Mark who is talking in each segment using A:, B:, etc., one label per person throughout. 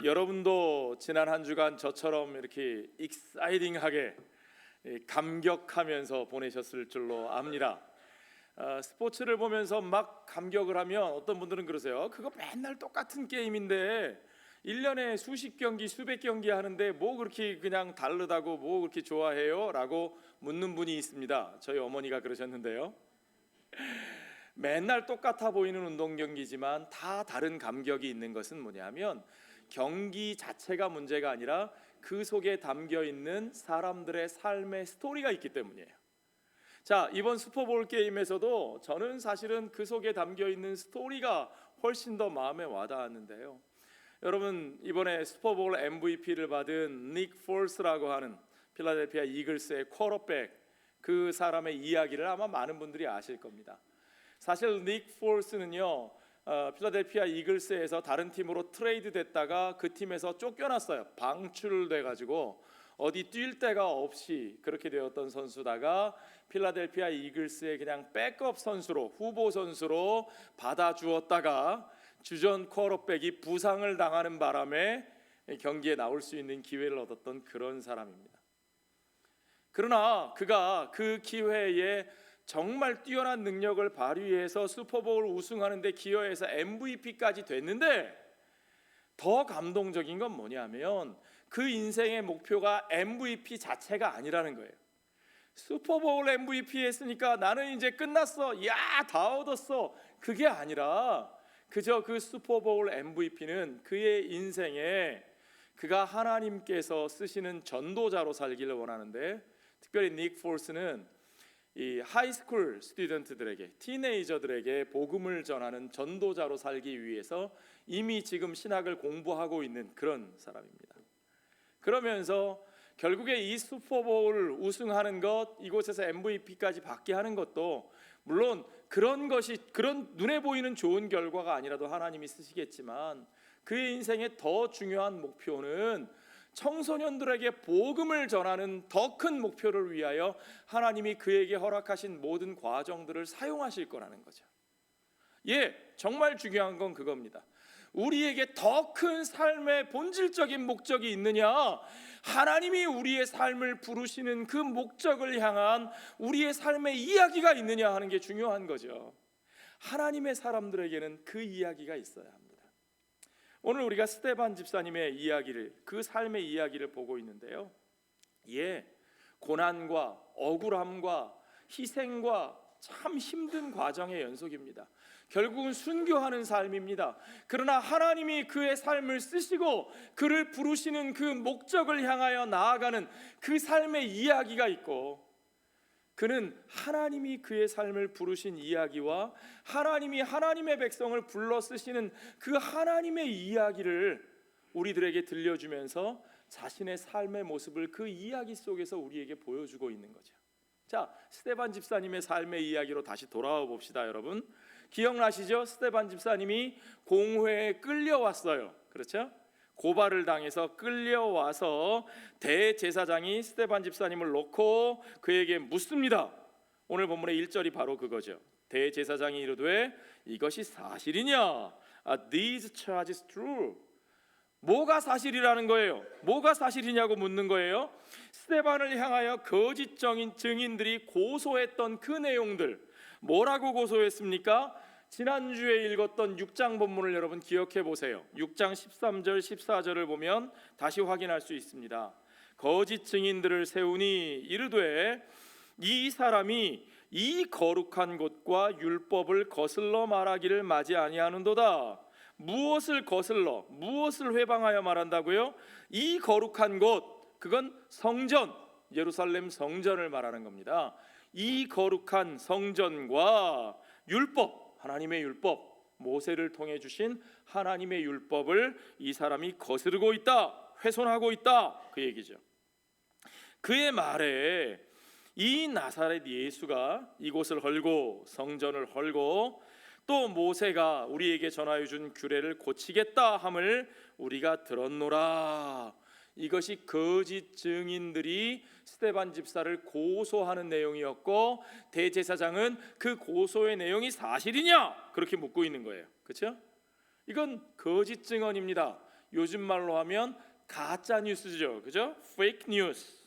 A: 여러분도 지난 한 주간 저처럼 이렇게 익사이팅하게 감격하면서 보내셨을 줄로 압니다. 스포츠를 보면서 막 감격을 하면 어떤 분들은 그러세요. 그거 맨날 똑같은 게임인데 1년에 수십 경기 수백 경기 하는데 뭐 그렇게 그냥 다르다고 뭐 그렇게 좋아해요? 라고 묻는 분이 있습니다. 저희 어머니가 그러셨는데요. 맨날 똑같아 보이는 운동 경기지만 다 다른 감격이 있는 것은 뭐냐면 경기 자체가 문제가 아니라 그 속에 담겨 있는 사람들의 삶의 스토리가 있기 때문이에요. 자, 이번 슈퍼볼 게임에서도 저는 사실은 그 속에 담겨 있는 스토리가 훨씬 더 마음에 와닿았는데요. 여러분, 이번에 슈퍼볼 MVP를 받은 닉 폴스라고 하는 필라델피아 이글스의 쿼터백, 그 사람의 이야기를 아마 많은 분들이 아실 겁니다. 사실 닉 폴스는요, 필라델피아 이글스에서 다른 팀으로 트레이드 됐다가 그 팀에서 쫓겨났어요. 방출돼 가지고 어디 뛸 데가 없이 그렇게 되었던 선수다가 필라델피아 이글스의 그냥 백업 선수로, 후보 선수로 받아주었다가 주전 쿼터백이 부상을 당하는 바람에 경기에 나올 수 있는 기회를 얻었던 그런 사람입니다. 그러나 그가 그 기회에 정말 뛰어난 능력을 발휘해서 슈퍼볼 우승하는 데 기여해서 MVP까지 됐는데, 더 감동적인 건 뭐냐면 그 인생의 목표가 MVP 자체가 아니라는 거예요. 슈퍼볼 MVP 했으니까 나는 이제 끝났어, 야 다 얻었어, 그게 아니라 그저 그 슈퍼볼 MVP는 그의 인생에 그가 하나님께서 쓰시는 전도자로 살기를 원하는데, 특별히 닉 폴스는 이 하이스쿨 스튜던트들에게, 티네이저들에게 복음을 전하는 전도자로 살기 위해서 이미 지금 신학을 공부하고 있는 그런 사람입니다. 그러면서 결국에 이 슈퍼볼 우승하는 것, 이곳에서 MVP까지 받게 하는 것도 물론 그런 눈에 보이는 좋은 결과가 아니라도 하나님이 쓰시겠지만, 그의 인생의 더 중요한 목표는 청소년들에게 복음을 전하는 더 큰 목표를 위하여 하나님이 그에게 허락하신 모든 과정들을 사용하실 거라는 거죠. 정말 중요한 건 그겁니다. 우리에게 더 큰 삶의 본질적인 목적이 있느냐, 하나님이 우리의 삶을 부르시는 그 목적을 향한 우리의 삶의 이야기가 있느냐 하는 게 중요한 거죠. 하나님의 사람들에게는 그 이야기가 있어야 합니다. 오늘 우리가 스데반 집사님의 이야기를, 그 삶의 이야기를 보고 있는데요, 고난과 억울함과 희생과 참 힘든 과정의 연속입니다. 결국은 순교하는 삶입니다. 그러나 하나님이 그의 삶을 쓰시고 그를 부르시는 그 목적을 향하여 나아가는 그 삶의 이야기가 있고, 그는 하나님이 그의 삶을 부르신 이야기와 하나님이 하나님의 백성을 불러 쓰시는 그 하나님의 이야기를 우리들에게 들려주면서 자신의 삶의 모습을 그 이야기 속에서 우리에게 보여주고 있는 거죠. 자, 스데반 집사님의 삶의 이야기로 다시 돌아와 봅시다. 여러분 기억나시죠? 스데반 집사님이 공회에 끌려왔어요. 그렇죠? 고발을 당해서 끌려와서 대제사장이 스데반 집사님을 놓고 그에게 묻습니다. 오늘 본문의 1절이 바로 그거죠. 대제사장이 이르되 이것이 사실이냐? These charges true? 뭐가 사실이라는 거예요? 뭐가 사실이냐고 묻는 거예요. 스데반을 향하여 거짓 증인들이 고소했던 그 내용들, 뭐라고 고소했습니까? 지난주에 읽었던 6장 본문을 여러분 기억해 보세요. 6장 13절 14절을 보면 다시 확인할 수 있습니다. 거짓 증인들을 세우니 이르되 이 사람이 이 거룩한 곳과 율법을 거슬러 말하기를 마지 아니하는도다. 무엇을 거슬러, 무엇을 회방하여 말한다고요? 이 거룩한 곳, 그건 성전, 예루살렘 성전을 말하는 겁니다. 이 거룩한 성전과 율법, 하나님의 율법, 모세를 통해 주신 하나님의 율법을 이 사람이 거스르고 있다, 훼손하고 있다, 그 얘기죠. 그의 말에 이 나사렛 예수가 이곳을 헐고 성전을 헐고 또 모세가 우리에게 전하여 준 규례를 고치겠다 함을 우리가 들었노라. 이것이 거짓 증인들이 스데반 집사를 고소하는 내용이었고, 대제사장은 그 고소의 내용이 사실이냐? 그렇게 묻고 있는 거예요. 그렇죠? 이건 거짓 증언입니다. 요즘 말로 하면 가짜 뉴스죠. 그죠? 페이크 뉴스.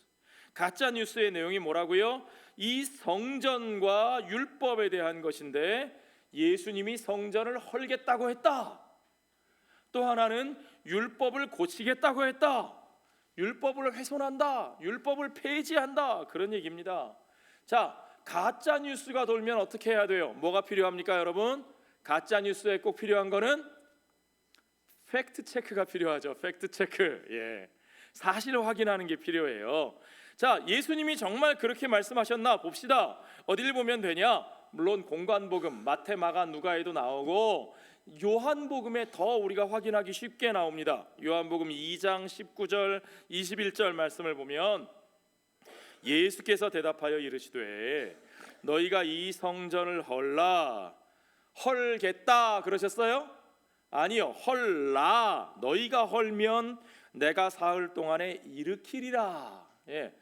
A: 가짜 뉴스의 내용이 뭐라고요? 이 성전과 율법에 대한 것인데 예수님이 성전을 헐겠다고 했다. 또 하나는 율법을 고치겠다고 했다. 율법을 훼손한다. 율법을 폐지한다. 그런 얘기입니다. 자, 가짜 뉴스가 돌면 어떻게 해야 돼요? 뭐가 필요합니까, 여러분? 가짜 뉴스에 꼭 필요한 거는 팩트 체크가 필요하죠. 팩트 체크. 예. 사실 확인하는 게 필요해요. 자, 예수님이 정말 그렇게 말씀하셨나 봅시다. 어디를 보면 되냐? 물론 공관복음, 마태, 마가, 누가에도 나오고 요한복음에 더 우리가 확인하기 쉽게 나옵니다. 요한복음 2장 19절 21절 말씀을 보면 예수께서 대답하여 이르시되 너희가 이 성전을 헐겠다 그러셨어요? 아니요, 헐라. 너희가 헐면 내가 사흘 동안에 일으키리라. 예.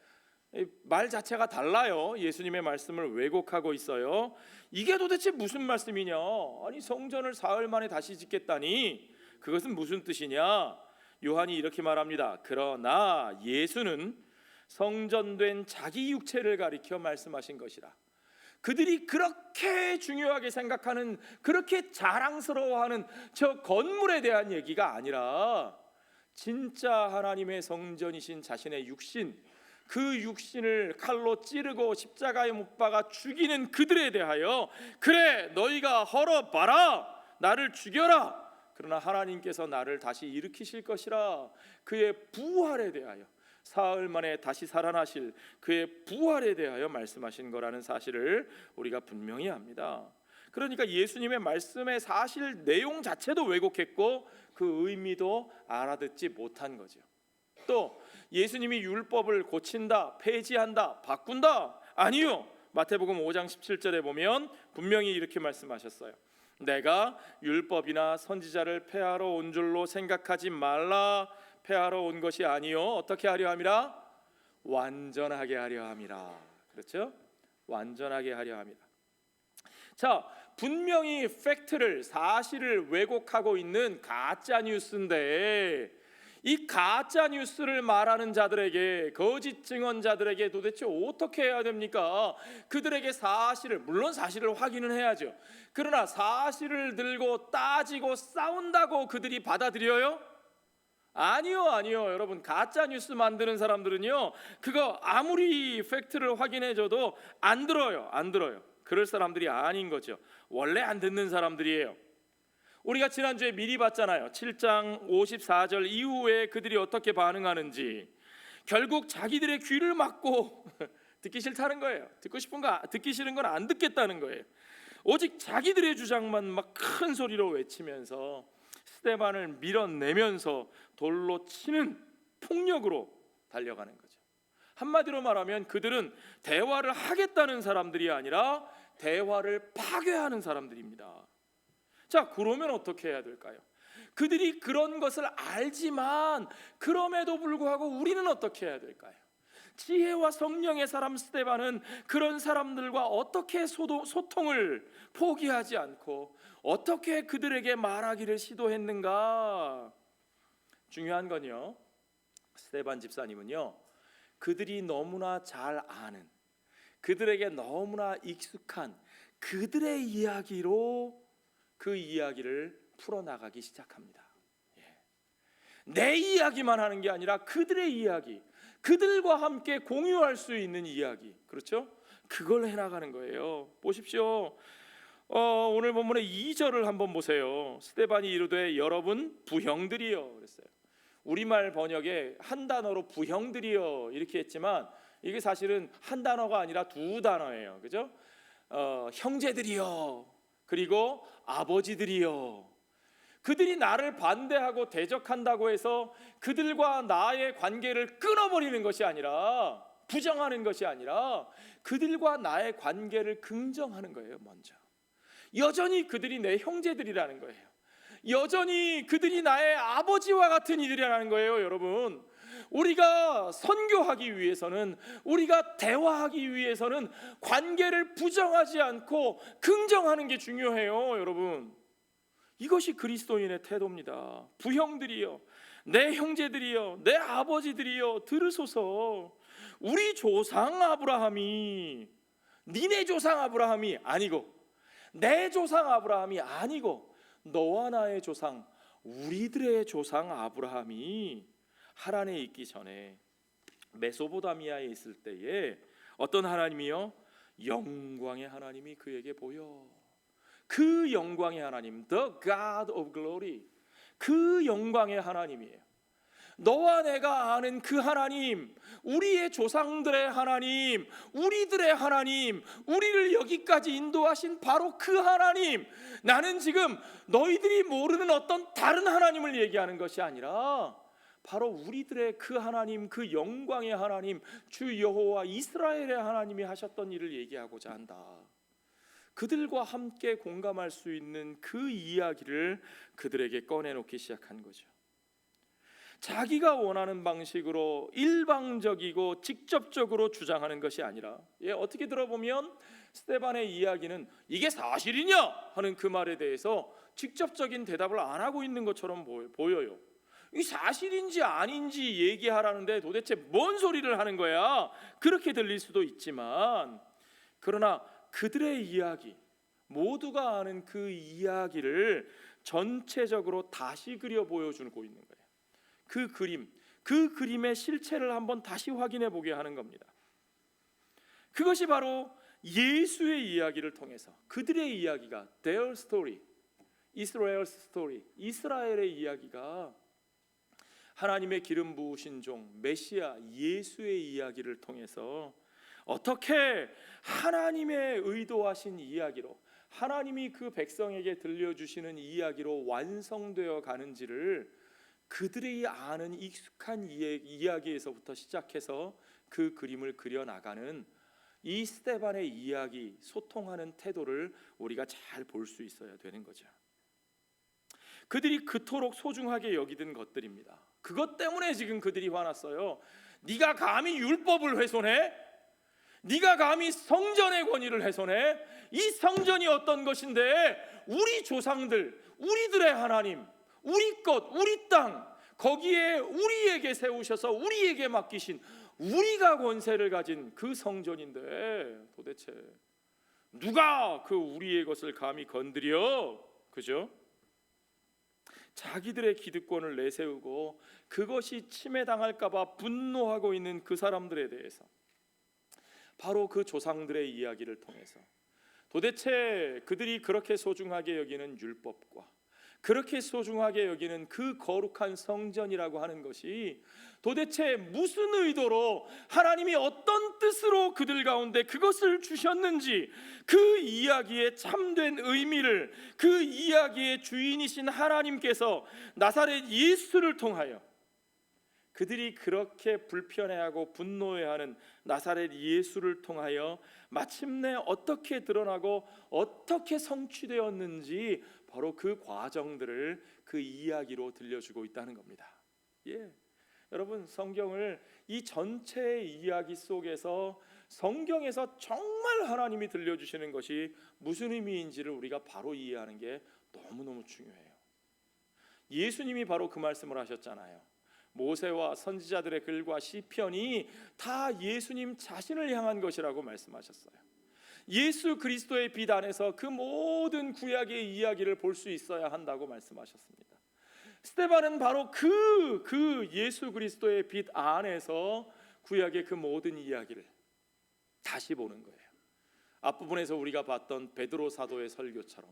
A: 말 자체가 달라요. 예수님의 말씀을 왜곡하고 있어요. 이게 도대체 무슨 말씀이냐? 아니, 성전을 사흘 만에 다시 짓겠다니 그것은 무슨 뜻이냐? 요한이 이렇게 말합니다. 그러나 예수는 성전된 자기 육체를 가리켜 말씀하신 것이라. 그들이 그렇게 중요하게 생각하는, 그렇게 자랑스러워하는 저 건물에 대한 얘기가 아니라 진짜 하나님의 성전이신 자신의 육신, 그 육신을 칼로 찌르고 십자가에 못 박아 죽이는 그들에 대하여 그래 너희가 헐어봐라, 나를 죽여라, 그러나 하나님께서 나를 다시 일으키실 것이라. 그의 부활에 대하여, 사흘 만에 다시 살아나실 그의 부활에 대하여 말씀하신 거라는 사실을 우리가 분명히 합니다. 그러니까 예수님의 말씀의 사실 내용 자체도 왜곡했고 그 의미도 알아듣지 못한 거죠. 또 예수님이 율법을 고친다, 폐지한다, 바꾼다? 아니요. 마태복음 5장 17절에 보면 분명히 이렇게 말씀하셨어요. 내가 율법이나 선지자를 폐하러 온 줄로 생각하지 말라. 폐하러 온 것이 아니요, 어떻게 하려 함이라? 완전하게 하려 함이라. 그렇죠? 완전하게 하려 함이라. 자, 분명히 팩트를, 사실을 왜곡하고 있는 가짜 뉴스인데 이 가짜 뉴스를 말하는 자들에게, 거짓 증언자들에게 도대체 어떻게 해야 됩니까? 그들에게 사실을, 물론 사실을 확인은 해야죠. 그러나 사실을 들고 따지고 싸운다고 그들이 받아들여요? 아니요. 여러분, 가짜 뉴스 만드는 사람들은요, 그거 아무리 팩트를 확인해줘도 안 들어요. 그럴 사람들이 아닌 거죠. 원래 안 듣는 사람들이에요. 우리가 지난주에 미리 봤잖아요. 7장 54절 이후에 그들이 어떻게 반응하는지. 결국 자기들의 귀를 막고 듣기 싫다는 거예요. 듣고 싶은 거, 듣기 싫은 건 안 듣겠다는 거예요. 오직 자기들의 주장만 막 큰 소리로 외치면서 스데반을 밀어내면서 돌로 치는 폭력으로 달려가는 거죠. 한마디로 말하면 그들은 대화를 하겠다는 사람들이 아니라 대화를 파괴하는 사람들입니다. 자, 그러면 어떻게 해야 될까요? 그들이 그런 것을 알지만 그럼에도 불구하고 우리는 어떻게 해야 될까요? 지혜와 성령의 사람 스데반은 그런 사람들과 어떻게 소통을 포기하지 않고 어떻게 그들에게 말하기를 시도했는가? 중요한 건요, 스데반 집사님은요, 그들이 너무나 잘 아는, 그들에게 너무나 익숙한 그들의 이야기로 그 이야기를 풀어나가기 시작합니다. 내 이야기만 하는 게 아니라 그들의 이야기, 그들과 함께 공유할 수 있는 이야기, 그렇죠? 그걸 해나가는 거예요. 보십시오. 오늘 본문의 2절을 한번 보세요. 스데반이 이르되 여러분 부형들이여 그랬어요. 우리말 번역에 한 단어로 부형들이여 이렇게 했지만 이게 사실은 한 단어가 아니라 두 단어예요. 그죠? 형제들이여, 그리고 아버지들이여. 그들이 나를 반대하고 대적한다고 해서 그들과 나의 관계를 끊어버리는 것이 아니라, 부정하는 것이 아니라 그들과 나의 관계를 긍정하는 거예요. 먼저 여전히 그들이 내 형제들이라는 거예요. 여전히 그들이 나의 아버지와 같은 이들이라는 거예요. 여러분, 우리가 선교하기 위해서는, 우리가 대화하기 위해서는 관계를 부정하지 않고 긍정하는 게 중요해요. 여러분, 이것이 그리스도인의 태도입니다. 부형들이요, 내 형제들이여, 내 아버지들이여, 들으소서. 우리 조상 아브라함이, 니네 조상 아브라함이 아니고, 내 조상 아브라함이 아니고, 너와 나의 조상, 우리들의 조상 아브라함이 하란에 있기 전에 메소포타미아에 있을 때에 어떤 하나님이요? 영광의 하나님이 그에게 보여. 그 영광의 하나님, The God of Glory, 그 영광의 하나님이에요. 너와 내가 아는 그 하나님, 우리의 조상들의 하나님, 우리들의 하나님, 우리를 여기까지 인도하신 바로 그 하나님. 나는 지금 너희들이 모르는 어떤 다른 하나님을 얘기하는 것이 아니라 바로 우리들의 그 하나님, 그 영광의 하나님, 주 여호와 이스라엘의 하나님이 하셨던 일을 얘기하고자 한다. 그들과 함께 공감할 수 있는 그 이야기를 그들에게 꺼내놓기 시작한 거죠. 자기가 원하는 방식으로 일방적이고 직접적으로 주장하는 것이 아니라, 어떻게 들어보면 스데반의 이야기는 이게 사실이냐 하는 그 말에 대해서 직접적인 대답을 안 하고 있는 것처럼 보여요. 이 사실인지 아닌지 얘기하라는데 도대체 뭔 소리를 하는 거야? 그렇게 들릴 수도 있지만, 그러나 그들의 이야기, 모두가 아는 그 이야기를 전체적으로 다시 그려 보여주고 있는 거예요. 그 그림의 실체를 한번 다시 확인해 보게 하는 겁니다. 그것이 바로 예수의 이야기를 통해서, 그들의 이야기가 their story, Israel's story, 이스라엘의 이야기가 하나님의 기름 부으신 종 메시아 예수의 이야기를 통해서 어떻게 하나님의 의도하신 이야기로, 하나님이 그 백성에게 들려주시는 이야기로 완성되어 가는지를 그들이 아는 익숙한 이야기에서부터 시작해서 그 그림을 그려나가는 이 스데반의 이야기, 소통하는 태도를 우리가 잘 볼 수 있어야 되는 거죠. 그들이 그토록 소중하게 여기던 것들입니다. 그것 때문에 지금 그들이 화났어요. 네가 감히 율법을 훼손해? 네가 감히 성전의 권위를 훼손해? 이 성전이 어떤 것인데 우리 조상들, 우리들의 하나님, 우리 것, 우리 땅, 거기에 우리에게 세우셔서 우리에게 맡기신, 우리가 권세를 가진 그 성전인데 도대체 누가 그 우리의 것을 감히 건드려? 그죠? 자기들의 기득권을 내세우고 그것이 침해당할까 봐 분노하고 있는 그 사람들에 대해서 바로 그 조상들의 이야기를 통해서 도대체 그들이 그렇게 소중하게 여기는 율법과 그렇게 소중하게 여기는 그 거룩한 성전이라고 하는 것이 도대체 무슨 의도로, 하나님이 어떤 뜻으로 그들 가운데 그것을 주셨는지, 그 이야기의 참된 의미를, 그 이야기의 주인이신 하나님께서 나사렛 예수를 통하여, 그들이 그렇게 불편해하고 분노해하는 나사렛 예수를 통하여 마침내 어떻게 드러나고 어떻게 성취되었는지 바로 그 과정들을 그 이야기로 들려주고 있다는 겁니다. 여러분, 성경을 이 전체의 이야기 속에서 성경에서 정말 하나님이 들려주시는 것이 무슨 의미인지를 우리가 바로 이해하는 게 너무너무 중요해요. 예수님이 바로 그 말씀을 하셨잖아요. 모세와 선지자들의 글과 시편이 다 예수님 자신을 향한 것이라고 말씀하셨어요. 예수 그리스도의 빛 안에서 그 모든 구약의 이야기를 볼 수 있어야 한다고 말씀하셨습니다. 스데반은 바로 그 예수 그리스도의 빛 안에서 구약의 그 모든 이야기를 다시 보는 거예요. 앞부분에서 우리가 봤던 베드로 사도의 설교처럼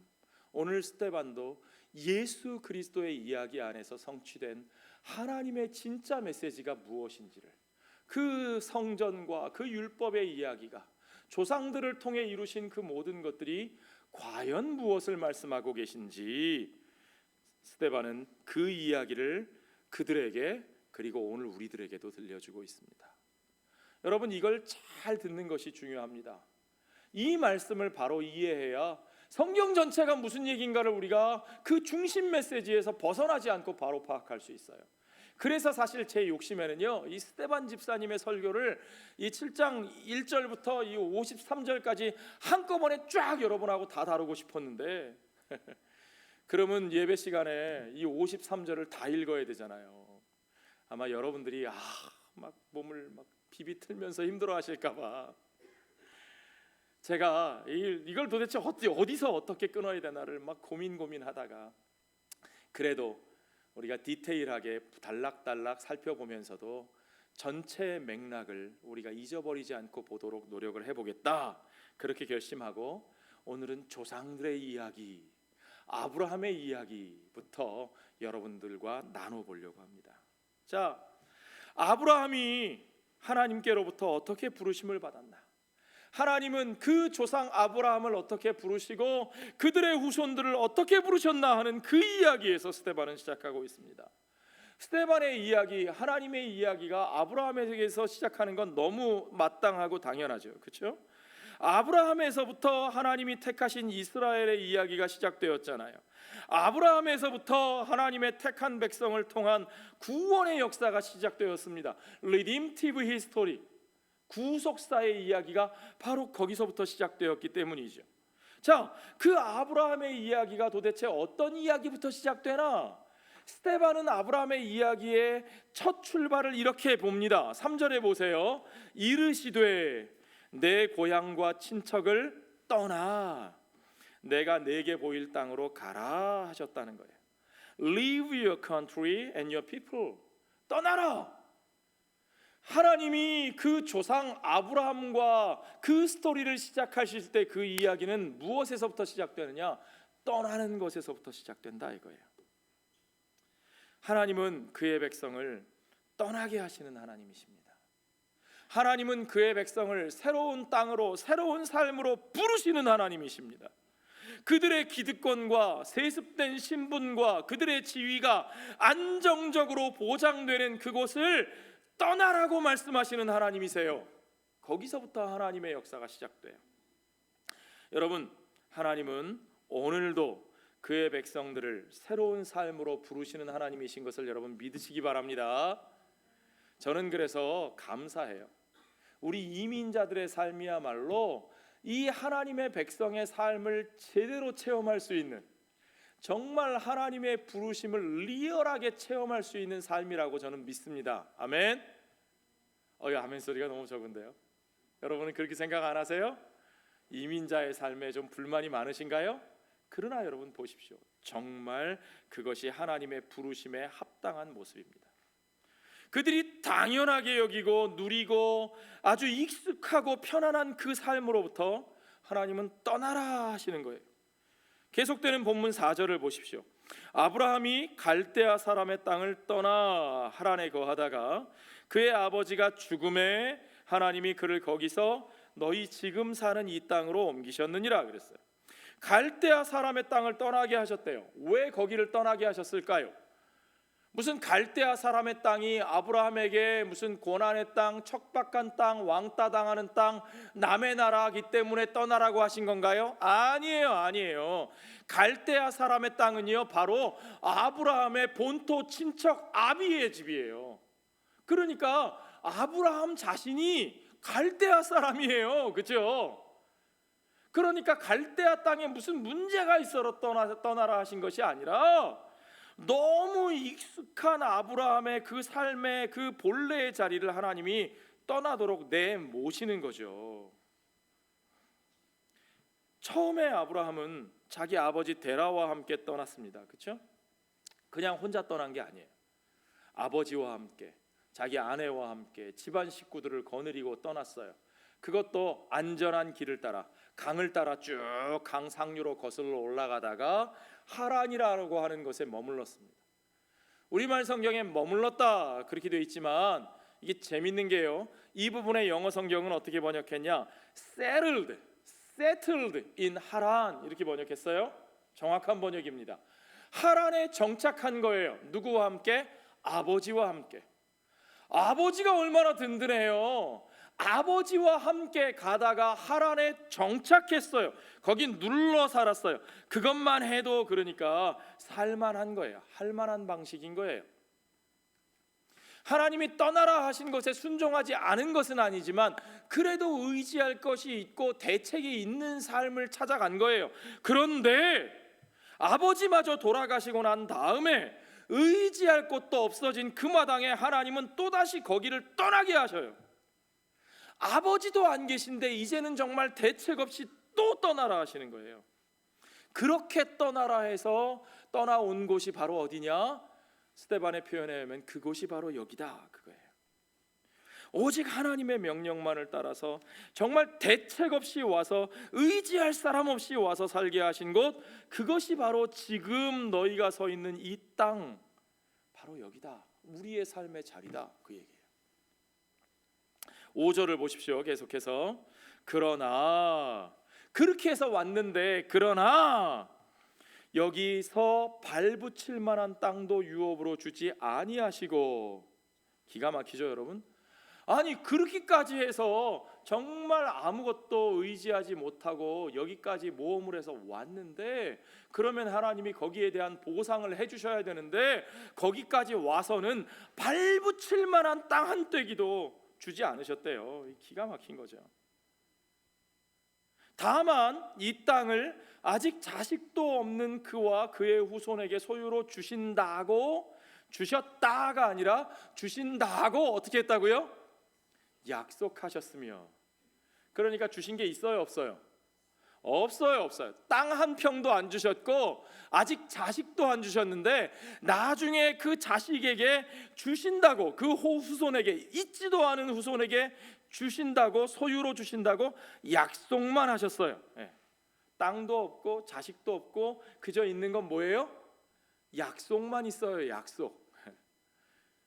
A: 오늘 스데반도 예수 그리스도의 이야기 안에서 성취된 하나님의 진짜 메시지가 무엇인지를, 그 성전과 그 율법의 이야기가 조상들을 통해 이루신 그 모든 것들이 과연 무엇을 말씀하고 계신지 스데반은 그 이야기를 그들에게, 그리고 오늘 우리들에게도 들려주고 있습니다. 여러분, 이걸 잘 듣는 것이 중요합니다. 이 말씀을 바로 이해해야 성경 전체가 무슨 얘기인가를 우리가 그 중심 메시지에서 벗어나지 않고 바로 파악할 수 있어요. 그래서 사실 제 욕심에는요, 이 스데반 집사님의 설교를 이 7장 1절부터 이 53절까지 한꺼번에 쫙 여러분하고 다 다루고 싶었는데 그러면 예배 시간에 이 53절을 다 읽어야 되잖아요. 아마 여러분들이 막 몸을 막 비비틀면서 힘들어하실까봐 제가 이걸 도대체 어디서 어떻게 끊어야 되나를 막 고민하다가 그래도 우리가 디테일하게 달락달락 살펴보면서도 전체 맥락을 우리가 잊어버리지 않고 보도록 노력을 해보겠다, 그렇게 결심하고 오늘은 조상들의 이야기, 아브라함의 이야기부터 여러분들과 나눠보려고 합니다. 자, 아브라함이 하나님께로부터 어떻게 부르심을 받았나? 하나님은 그 조상 아브라함을 어떻게 부르시고 그들의 후손들을 어떻게 부르셨나 하는 그 이야기에서 스데반은 시작하고 있습니다. 스데반의 이야기, 하나님의 이야기가 아브라함에게서 시작하는 건 너무 마땅하고 당연하죠, 그렇죠? 아브라함에서부터 하나님이 택하신 이스라엘의 이야기가 시작되었잖아요. 아브라함에서부터 하나님의 택한 백성을 통한 구원의 역사가 시작되었습니다. Redemptive History, 구속사의 이야기가 바로 거기서부터 시작되었기 때문이죠. 자, 그 아브라함의 이야기가 도대체 어떤 이야기부터 시작되나? 스데반은 아브라함의 이야기의 첫 출발을 이렇게 봅니다. 3절에 보세요. 이르시되 내 고향과 친척을 떠나 내가 내게 보일 땅으로 가라 하셨다는 거예요. Leave your country and your people. 떠나라. 하나님이 그 조상 아브라함과 그 스토리를 시작하실 때 그 이야기는 무엇에서부터 시작되느냐? 떠나는 것에서부터 시작된다 이거예요. 하나님은 그의 백성을 떠나게 하시는 하나님이십니다. 하나님은 그의 백성을 새로운 땅으로, 새로운 삶으로 부르시는 하나님이십니다. 그들의 기득권과 세습된 신분과 그들의 지위가 안정적으로 보장되는 그곳을 떠나라고 말씀하시는 하나님이세요. 거기서부터 하나님의 역사가 시작돼요. 여러분, 하나님은 오늘도 그의 백성들을 새로운 삶으로 부르시는 하나님이신 것을 여러분 믿으시기 바랍니다. 저는 그래서 감사해요. 우리 이민자들의 삶이야말로 이 하나님의 백성의 삶을 제대로 체험할 수 있는, 정말 하나님의 부르심을 리얼하게 체험할 수 있는 삶이라고 저는 믿습니다. 아멘. 아멘 소리가 너무 적은데요. 여러분은 그렇게 생각 안 하세요? 이민자의 삶에 좀 불만이 많으신가요? 그러나 여러분 보십시오. 정말 그것이 하나님의 부르심에 합당한 모습입니다. 그들이 당연하게 여기고 누리고 아주 익숙하고 편안한 그 삶으로부터 하나님은 떠나라 하시는 거예요. 계속되는 본문 4절을 보십시오. 아브라함이 갈대아 사람의 땅을 떠나 하란에 거하다가 그의 아버지가 죽음에 하나님이 그를 거기서 너희 지금 사는 이 땅으로 옮기셨느니라 그랬어요. 갈대아 사람의 땅을 떠나게 하셨대요. 왜 거기를 떠나게 하셨을까요? 무슨 갈대아 사람의 땅이 아브라함에게 무슨 고난의 땅, 척박한 땅, 왕따 당하는 땅, 남의 나라이기 때문에 떠나라고 하신 건가요? 아니에요. 갈대아 사람의 땅은요 바로 아브라함의 본토 친척 아비의 집이에요. 그러니까 아브라함 자신이 갈대아 사람이에요. 그렇죠? 그러니까 갈대아 땅에 무슨 문제가 있어서 떠나라 하신 것이 아니라 너무 익숙한 아브라함의 그 삶의 그 본래의 자리를 하나님이 떠나도록 내모시는 거죠. 처음에 아브라함은 자기 아버지 데라와 함께 떠났습니다. 그렇죠? 그냥 혼자 떠난 게 아니에요. 아버지와 함께, 자기 아내와 함께 집안 식구들을 거느리고 떠났어요. 그것도 안전한 길을 따라, 강을 따라 쭉 강 상류로 거슬러 올라가다가 하란이라고 하는 곳에 머물렀습니다. 우리말 성경에 머물렀다 그렇게 되어 있지만 이게 재밌는 게요, 이 부분의 영어 성경은 어떻게 번역했냐? settled in 하란 이렇게 번역했어요. 정확한 번역입니다. 하란에 정착한 거예요. 누구와 함께? 아버지와 함께. 아버지가 얼마나 든든해요. 아버지와 함께 가다가 하란에 정착했어요. 거기 눌러 살았어요. 그것만 해도 그러니까 살만한 거예요. 할만한 방식인 거예요. 하나님이 떠나라 하신 것에 순종하지 않은 것은 아니지만 그래도 의지할 것이 있고 대책이 있는 삶을 찾아간 거예요. 그런데 아버지마저 돌아가시고 난 다음에 의지할 곳도 없어진 그 마당에 하나님은 또다시 거기를 떠나게 하셔요. 아버지도 안 계신데 이제는 정말 대책 없이 또 떠나라 하시는 거예요. 그렇게 떠나라 해서 떠나온 곳이 바로 어디냐? 스데반의 표현에 의하면 그곳이 바로 여기다, 그거예요. 오직 하나님의 명령만을 따라서 정말 대책 없이 와서 의지할 사람 없이 와서 살게 하신 곳, 그것이 바로 지금 너희가 서 있는 이 땅, 바로 여기다, 우리의 삶의 자리다, 그 얘기예요. 5절을 보십시오. 계속해서 그러나, 그렇게 해서 왔는데 그러나 여기서 발붙일 만한 땅도 유업으로 주지 아니하시고, 기가 막히죠 여러분? 아니 그렇게까지 해서 정말 아무것도 의지하지 못하고 여기까지 모험을 해서 왔는데, 그러면 하나님이 거기에 대한 보상을 해주셔야 되는데 거기까지 와서는 발붙일 만한 땅 한 떼기도 주지 않으셨대요. 기가 막힌 거죠. 다만 이 땅을 아직 자식도 없는 그와 그의 후손에게 소유로 주신다고, 주셨다가 아니라 주신다고 어떻게 했다고요? 약속하셨으며. 그러니까 주신 게 있어요 없어요? 없어요. 땅 한 평도 안 주셨고 아직 자식도 안 주셨는데 나중에 그 자식에게 주신다고, 그 후손에게, 잊지도 않은 후손에게 주신다고, 소유로 주신다고 약속만 하셨어요. 땅도 없고 자식도 없고 그저 있는 건 뭐예요? 약속만 있어요. 약속.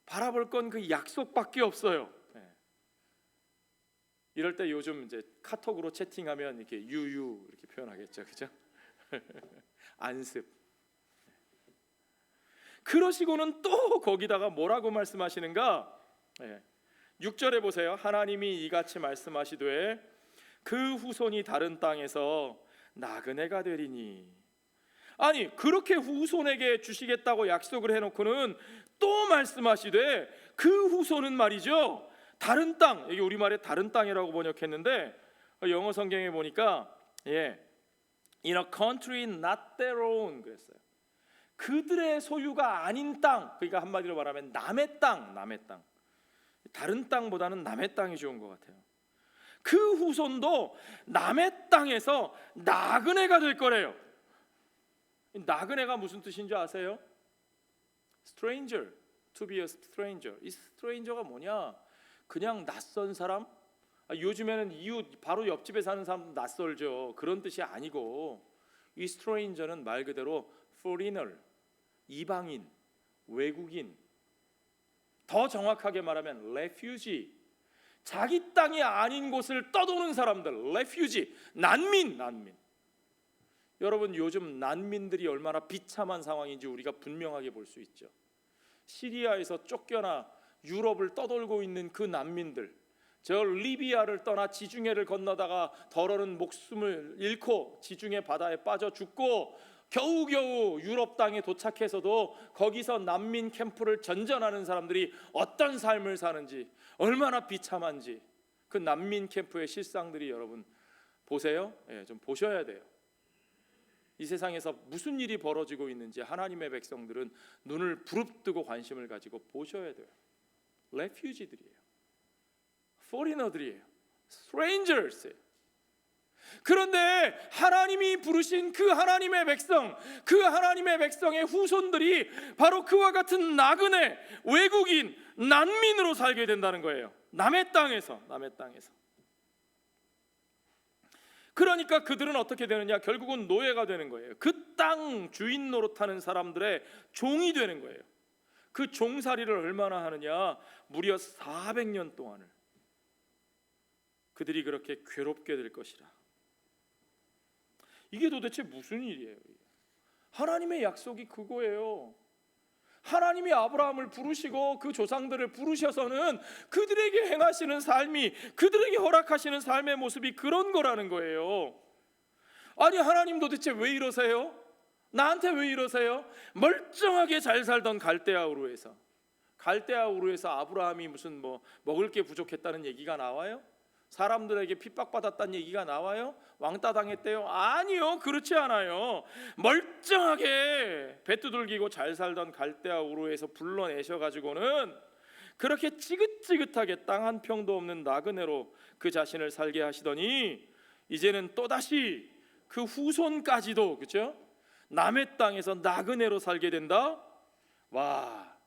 A: 바라볼 건 그 약속밖에 없어요. 이럴 때 요즘 이제 카톡으로 채팅하면 이렇게 유유 이렇게 표현하겠죠, 그죠? 안습. 그러시고는 또 거기다가 뭐라고 말씀하시는가? 6절에 보세요. 하나님이 이같이 말씀하시되 그 후손이 다른 땅에서 나그네가 되리니. 아니 그렇게 후손에게 주시겠다고 약속을 해놓고는 또 말씀하시되 그 후손은 말이죠, 다른 땅, 여기 우리말에 다른 땅이라고 번역했는데 영어 성경에 보니까 in a country not their own 그랬어요. 그들의 소유가 아닌 땅, 그러니까 한마디로 말하면 남의 땅. 다른 땅보다는 남의 땅이 좋은 것 같아요. 그 후손도 남의 땅에서 나그네가 될 거래요. 나그네가 무슨 뜻인 줄 아세요? stranger, to be a stranger. 이 stranger가 뭐냐? 그냥 낯선 사람? 요즘에는 이웃 바로 옆집에 사는 사람 낯설죠. 그런 뜻이 아니고 이 stranger는 말 그대로 foreigner, 이방인, 외국인, 더 정확하게 말하면 refugee, 자기 땅이 아닌 곳을 떠도는 사람들, refugee, 난민. 여러분 요즘 난민들이 얼마나 비참한 상황인지 우리가 분명하게 볼 수 있죠. 시리아에서 쫓겨나 유럽을 떠돌고 있는 그 난민들, 저 리비아를 떠나 지중해를 건너다가 더러는 목숨을 잃고 지중해 바다에 빠져 죽고 겨우겨우 유럽 땅에 도착해서도 거기서 난민 캠프를 전전하는 사람들이 어떤 삶을 사는지, 얼마나 비참한지 그 난민 캠프의 실상들이 여러분 보세요. 좀 보셔야 돼요. 이 세상에서 무슨 일이 벌어지고 있는지 하나님의 백성들은 눈을 부릅뜨고 관심을 가지고 보셔야 돼요. 레퓨지들이에요. 포리너들이에요. 스트레인저스예요. 그런데 하나님이 부르신 그 하나님의 백성, 그 하나님의 백성의 후손들이 바로 그와 같은 나그네, 외국인, 난민으로 살게 된다는 거예요. 남의 땅에서. 그러니까 그들은 어떻게 되느냐? 결국은 노예가 되는 거예요. 그 땅 주인 노릇하는 사람들의 종이 되는 거예요. 그 종살이를 얼마나 하느냐? 무려 400년 동안을 그들이 그렇게 괴롭게 될 것이라. 이게 도대체 무슨 일이에요? 하나님의 약속이 그거예요. 하나님이 아브라함을 부르시고 그 조상들을 부르셔서는 그들에게 행하시는 삶이, 그들에게 허락하시는 삶의 모습이 그런 거라는 거예요. 아니 하나님 도대체 왜 이러세요? 나한테 왜 이러세요? 멀쩡하게 잘 살던 갈대아 우르에서 아브라함이 무슨 뭐 먹을 게 부족했다는 얘기가 나와요? 사람들에게 핍박받았다는 얘기가 나와요? 왕따 당했대요? 아니요, 그렇지 않아요. 멀쩡하게 배두들기고 잘 살던 갈대아 우르에서 불러내셔가지고는 그렇게 지긋지긋하게 땅 한 평도 없는 나그네로 그 자신을 살게 하시더니 이제는 또다시 그 후손까지도, 그렇죠? 남의 땅에서 나그네로 살게 된다? 와,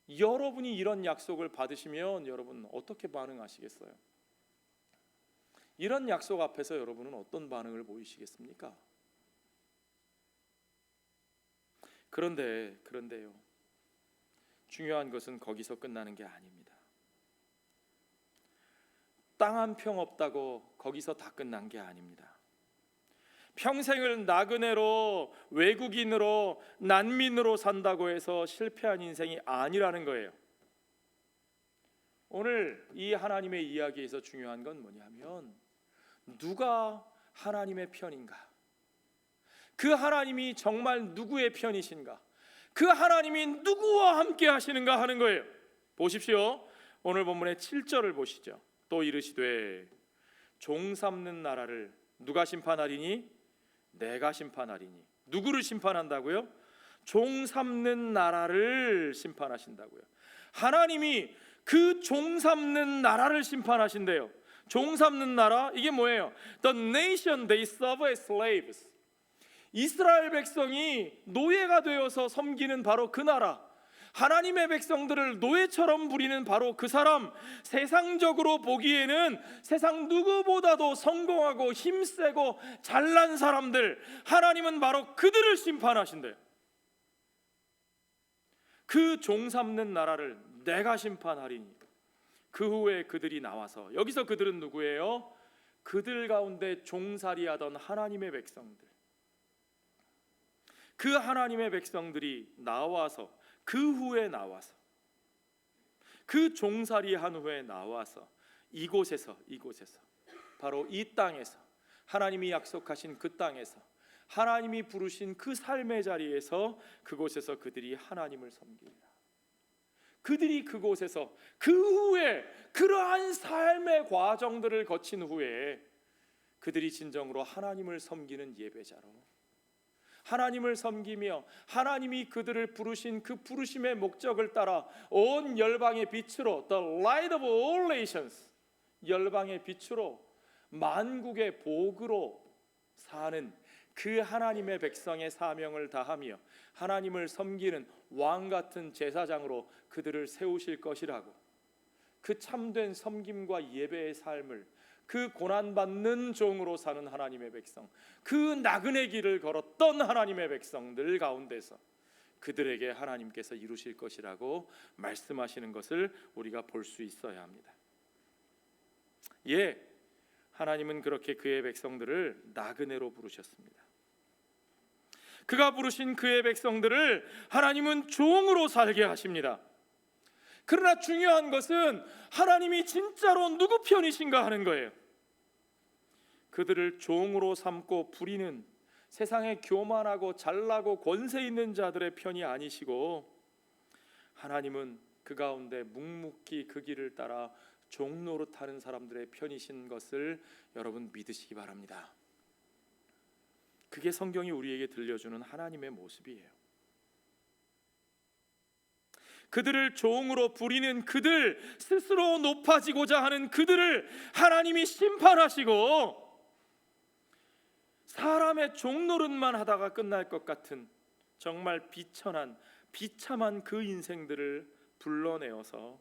A: 여러분이 이런 약속을 받으시면 여러분 어떻게 반응하시겠어요? 이런 약속 앞에서 여러분은 어떤 반응을 보이시겠습니까? 그런데요, 중요한 것은 거기서 끝나는 게 아닙니다. 땅 한 평 없다고 거기서 다 끝난 게 아닙니다. 평생을 나그네로, 외국인으로, 난민으로 산다고 해서 실패한 인생이 아니라는 거예요. 오늘 이 하나님의 이야기에서 중요한 건 뭐냐면, 누가 하나님의 편인가? 그 하나님이 정말 누구의 편이신가? 그 하나님이 누구와 함께 하시는가 하는 거예요. 보십시오. 오늘 본문의 7절을 보시죠. 또 이르시되 종 삼는 나라를 누가 심판하리니? 내가 심판하리니. 누구를 심판한다고요? 종 삼는 나라를 심판하신다고요. 하나님이 그 종 삼는 나라를 심판하신대요. 종 삼는 나라, 이게 뭐예요? The nation they serve as slaves. 이스라엘 백성이 노예가 되어서 섬기는 바로 그 나라, 하나님의 백성들을 노예처럼 부리는 바로 그 사람, 세상적으로 보기에는 세상 누구보다도 성공하고 힘세고 잘난 사람들, 하나님은 바로 그들을 심판하신대요. 그 종 삼는 나라를 내가 심판하리니. 그 후에 그들이 나와서, 여기서 그들은 누구예요? 그들 가운데 종살이하던 하나님의 백성들, 그 하나님의 백성들이 나와서, 그 후에 나와서, 그 종살이한 후에 나와서 이곳에서 바로 이 땅에서, 하나님이 약속하신 그 땅에서, 하나님이 부르신 그 삶의 자리에서, 그곳에서 그들이 하나님을 섬깁니다. 그들이 그곳에서 그 후에 그러한 삶의 과정들을 거친 후에 그들이 진정으로 하나님을 섬기는 예배자로, 하나님을 섬기며 하나님이 그들을 부르신 그 부르심의 목적을 따라 온 열방의 빛으로, The light of all nations, 열방의 빛으로 만국의 복으로 사는 그 하나님의 백성의 사명을 다하며 하나님을 섬기는 왕 같은 제사장으로 그들을 세우실 것이라고, 그 참된 섬김과 예배의 삶을, 그 고난받는 종으로 사는 하나님의 백성, 그 나그네 길을 걸었던 하나님의 백성들 가운데서 그들에게 하나님께서 이루실 것이라고 말씀하시는 것을 우리가 볼 수 있어야 합니다. 예, 하나님은 그렇게 그의 백성들을 나그네로 부르셨습니다. 그가 부르신 그의 백성들을 하나님은 종으로 살게 하십니다. 그러나 중요한 것은 하나님이 진짜로 누구 편이신가 하는 거예요. 그들을 종으로 삼고 부리는 세상에 교만하고 잘나고 권세 있는 자들의 편이 아니시고, 하나님은 그 가운데 묵묵히 그 길을 따라 종노릇하는 사람들의 편이신 것을 여러분 믿으시기 바랍니다. 그게 성경이 우리에게 들려주는 하나님의 모습이에요. 그들을 종으로 부리는 그들, 스스로 높아지고자 하는 그들을 하나님이 심판하시고, 사람의 종노릇만 하다가 끝날 것 같은 정말 비천한 비참한 그 인생들을 불러내어서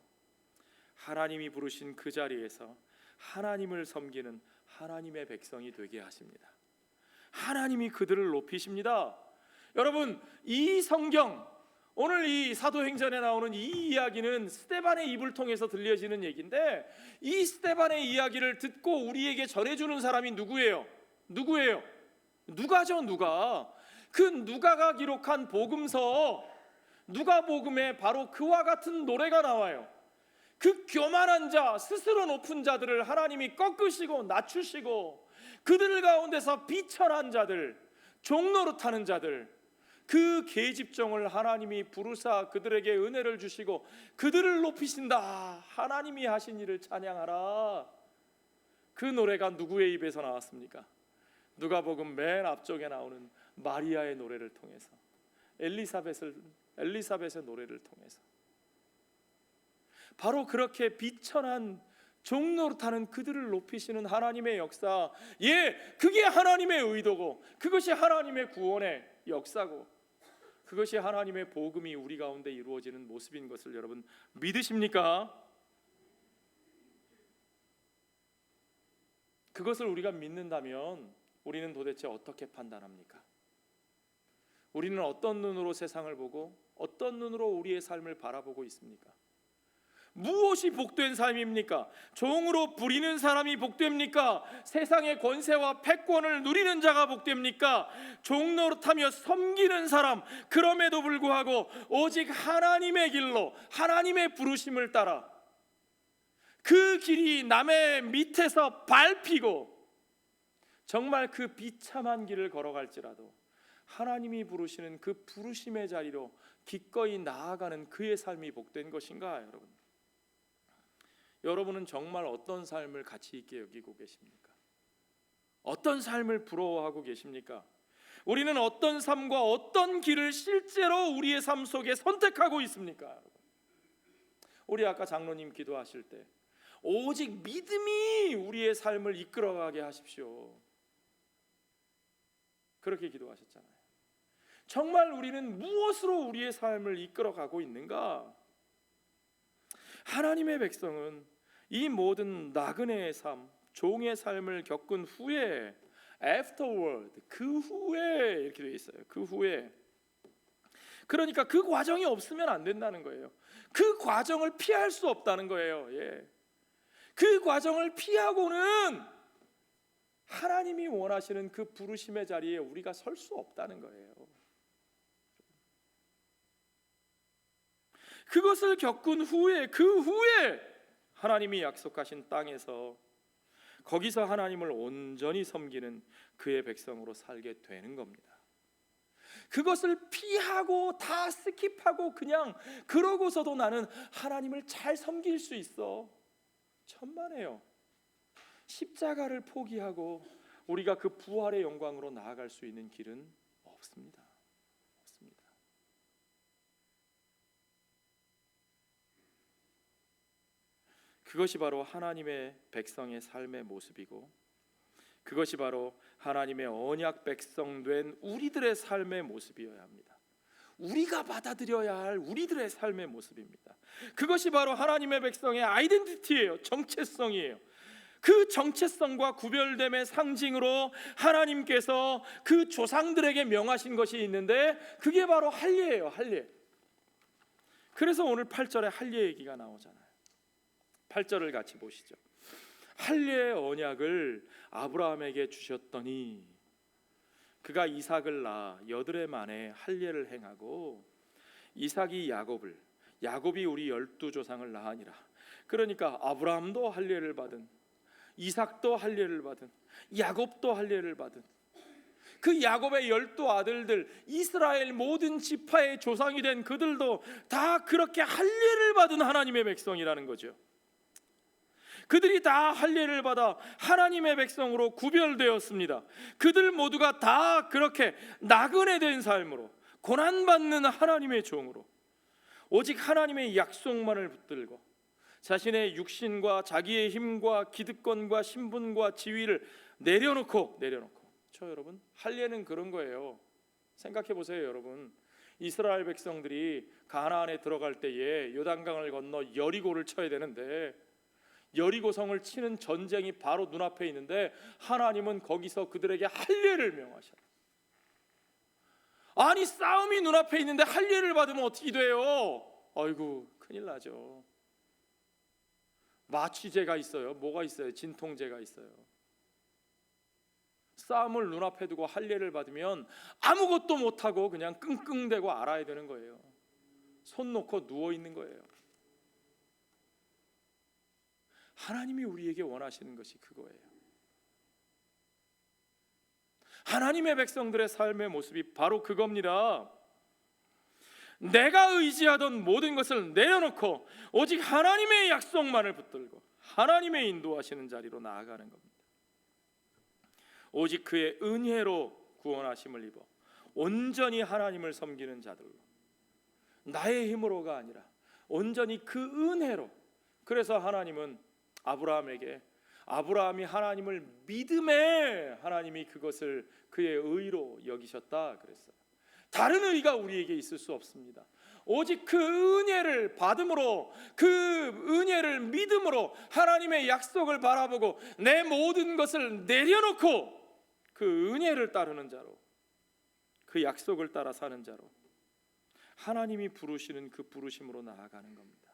A: 하나님이 부르신 그 자리에서 하나님을 섬기는 하나님의 백성이 되게 하십니다. 하나님이 그들을 높이십니다. 여러분, 이 성경, 오늘 이 사도행전에 나오는 이 이야기는 스데반의 입을 통해서 들려지는 얘기인데, 이 스데반의 이야기를 듣고 우리에게 전해주는 사람이 누구예요? 누가죠. 누가. 그 누가가 기록한 복음서, 누가복음에 바로 그와 같은 노래가 나와요. 그 교만한 자, 스스로 높은 자들을 하나님이 꺾으시고 낮추시고, 그들 가운데서 비천한 자들, 종노릇하는 자들, 그 계집종을 하나님이 부르사 그들에게 은혜를 주시고 그들을 높이신다. 하나님이 하신 일을 찬양하라. 그 노래가 누구의 입에서 나왔습니까? 누가복음 맨 앞쪽에 나오는 마리아의 노래를 통해서, 엘리사벳의 노래를 통해서, 바로 그렇게 비천한 종노릇하는 그들을 높이시는 하나님의 역사, 그게 하나님의 의도고, 그것이 하나님의 구원의 역사고, 그것이 하나님의 복음이 우리 가운데 이루어지는 모습인 것을 여러분 믿으십니까? 그것을 우리가 믿는다면 우리는 도대체 어떻게 판단합니까? 우리는 어떤 눈으로 세상을 보고 어떤 눈으로 우리의 삶을 바라보고 있습니까? 무엇이 복된 삶입니까? 종으로 부리는 사람이 복됩니까? 세상의 권세와 패권을 누리는 자가 복됩니까? 종노릇하며 섬기는 사람, 그럼에도 불구하고 오직 하나님의 길로, 하나님의 부르심을 따라 그 길이 남의 밑에서 밟히고 정말 그 비참한 길을 걸어갈지라도 하나님이 부르시는 그 부르심의 자리로 기꺼이 나아가는 그의 삶이 복된 것인가? 여러분은 정말 어떤 삶을 가치 있게 여기고 계십니까? 어떤 삶을 부러워하고 계십니까? 우리는 어떤 삶과 어떤 길을 실제로 우리의 삶 속에 선택하고 있습니까? 우리 아까 장로님 기도하실 때 오직 믿음이 우리의 삶을 이끌어가게 하십시오, 그렇게 기도하셨잖아요. 정말 우리는 무엇으로 우리의 삶을 이끌어가고 있는가? 하나님의 백성은 이 모든 나그네의 삶, 종의 삶을 겪은 후에, afterward, 그 후에 이렇게 되어 있어요. 그 후에. 그러니까 그 과정이 없으면 안 된다는 거예요. 그 과정을 피할 수 없다는 거예요. 그 과정을 피하고는 하나님이 원하시는 그 부르심의 자리에 우리가 설 수 없다는 거예요. 그것을 겪은 후에, 그 후에 하나님이 약속하신 땅에서, 거기서 하나님을 온전히 섬기는 그의 백성으로 살게 되는 겁니다. 그것을 피하고 다 스킵하고 그냥 그러고서도 나는 하나님을 잘 섬길 수 있어, 천만에요. 십자가를 포기하고 우리가 그 부활의 영광으로 나아갈 수 있는 길은 없습니다. 그것이 바로 하나님의 백성의 삶의 모습이고, 그것이 바로 하나님의 언약 백성 된 우리들의 삶의 모습이어야 합니다. 우리가 받아들여야 할 우리들의 삶의 모습입니다. 그것이 바로 하나님의 백성의 아이덴티티예요. 정체성이에요. 그 정체성과 구별됨의 상징으로 하나님께서 그 조상들에게 명하신 것이 있는데, 그게 바로 할례예요. 할례. 그래서 오늘 8절에 할례 얘기가 나오잖아요. 8절을 같이 보시죠. 할례의 언약을 아브라함에게 주셨더니 그가 이삭을 낳아 여드레 만에 할례를 행하고, 이삭이 야곱이 우리 12조상을 낳으니라. 그러니까 아브라함도 할례를 받은, 이삭도 할례를 받은, 야곱도 할례를 받은 그 야곱의 12아들들, 이스라엘 모든 지파의 조상이 된 그들도 다 그렇게 할례를 받은 하나님의 백성이라는 거죠. 그들이 다 할례를 받아 하나님의 백성으로 구별되었습니다. 그들 모두가 다 그렇게 나그네 된 삶으로, 고난받는 하나님의 종으로, 오직 하나님의 약속만을 붙들고 자신의 육신과 자기의 힘과 기득권과 신분과 지위를 내려놓고 여러분, 할례는 그런 거예요. 생각해 보세요. 여러분, 이스라엘 백성들이 가나안에 들어갈 때에 요단강을 건너 여리고를 쳐야 되는데, 여리고성을 치는 전쟁이 바로 눈앞에 있는데 하나님은 거기서 그들에게 할례를 명하셔요. 아니, 싸움이 눈앞에 있는데 할례를 받으면 어떻게 돼요? 아이고, 큰일 나죠. 마취제가 있어요. 뭐가 있어요? 진통제가 있어요. 싸움을 눈앞에 두고 할례를 받으면 아무것도 못하고 그냥 끙끙대고 알아야 되는 거예요. 손 놓고 누워 있는 거예요. 하나님이 우리에게 원하시는 것이 그거예요. 하나님의 백성들의 삶의 모습이 바로 그겁니다. 내가 의지하던 모든 것을 내려놓고 오직 하나님의 약속만을 붙들고 하나님의 인도하시는 자리로 나아가는 겁니다. 오직 그의 은혜로 구원하심을 입어 온전히 하나님을 섬기는 자들로, 나의 힘으로가 아니라 온전히 그 은혜로. 그래서 하나님은 아브라함에게, 아브라함이 하나님을 믿음에 하나님이 그것을 그의 의로 여기셨다 그랬어요. 다른 의가 우리에게 있을 수 없습니다. 오직 그 은혜를 받음으로, 그 은혜를 믿음으로 하나님의 약속을 바라보고 내 모든 것을 내려놓고 그 은혜를 따르는 자로, 그 약속을 따라 사는 자로 하나님이 부르시는 그 부르심으로 나아가는 겁니다.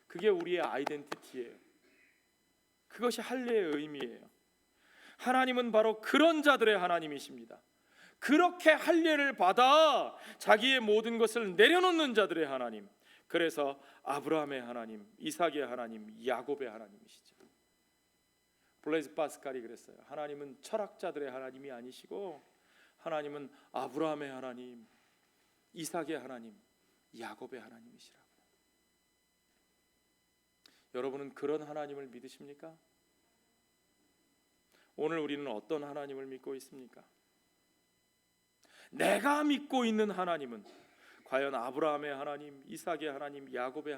A: 그게 우리의 아이덴티티예요. 그것이 할례의 의미예요. 하나님은 바로 그런 자들의 하나님이십니다. 그렇게 할례를 받아 자기의 모든 것을 내려놓는 자들의 하나님. 그래서 아브라함의 하나님, 이삭의 하나님, 야곱의 하나님이시죠. 블레이즈 파스칼이 그랬어요. 하나님은 철학자들의 하나님이 아니시고 하나님은 아브라함의 하나님, 이삭의 하나님, 야곱의 하나님이시라고요. 여러분은 그런 하나님을 믿으십니까? 오늘 우리는 어떤 하나님을 믿고 있습니까? 내가 믿고 있는 하나님은 과연 아브라함의 하나님, 이삭의 하나님, 야곱의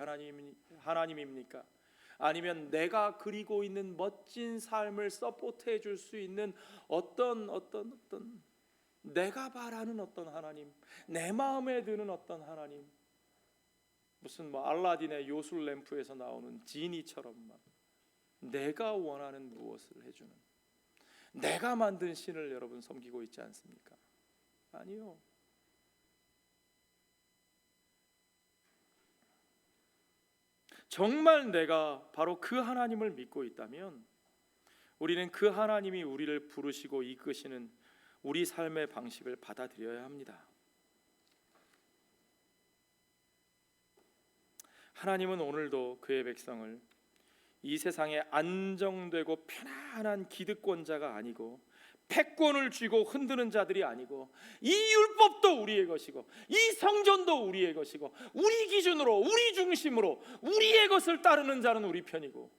A: 하나님입니까? 아니면 내가 그리고 있는 멋진 삶을 서포트해 줄 수 있는 어떤 내가 바라는 어떤 하나님, 내 마음에 드는 어떤 하나님, 무슨 알라딘의 요술 램프에서 나오는 지니처럼 막 내가 원하는 무엇을 해주는, 내가 만든 신을 여러분 섬기고 있지 않습니까? 아니요. 정말 내가 바로 그 하나님을 믿고 있다면 우리는 그 하나님이 우리를 부르시고 이끄시는 우리 삶의 방식을 받아들여야 합니다. 하나님은 오늘도 그의 백성을 이 세상에 안정되고 편안한 기득권자가 아니고 패권을 쥐고 흔드는 자들이 아니고 이 율법도 우리의 것이고 이 성전도 우리의 것이고 우리 기준으로, 우리 중심으로 우리의 것을 따르는 자는 우리 편이고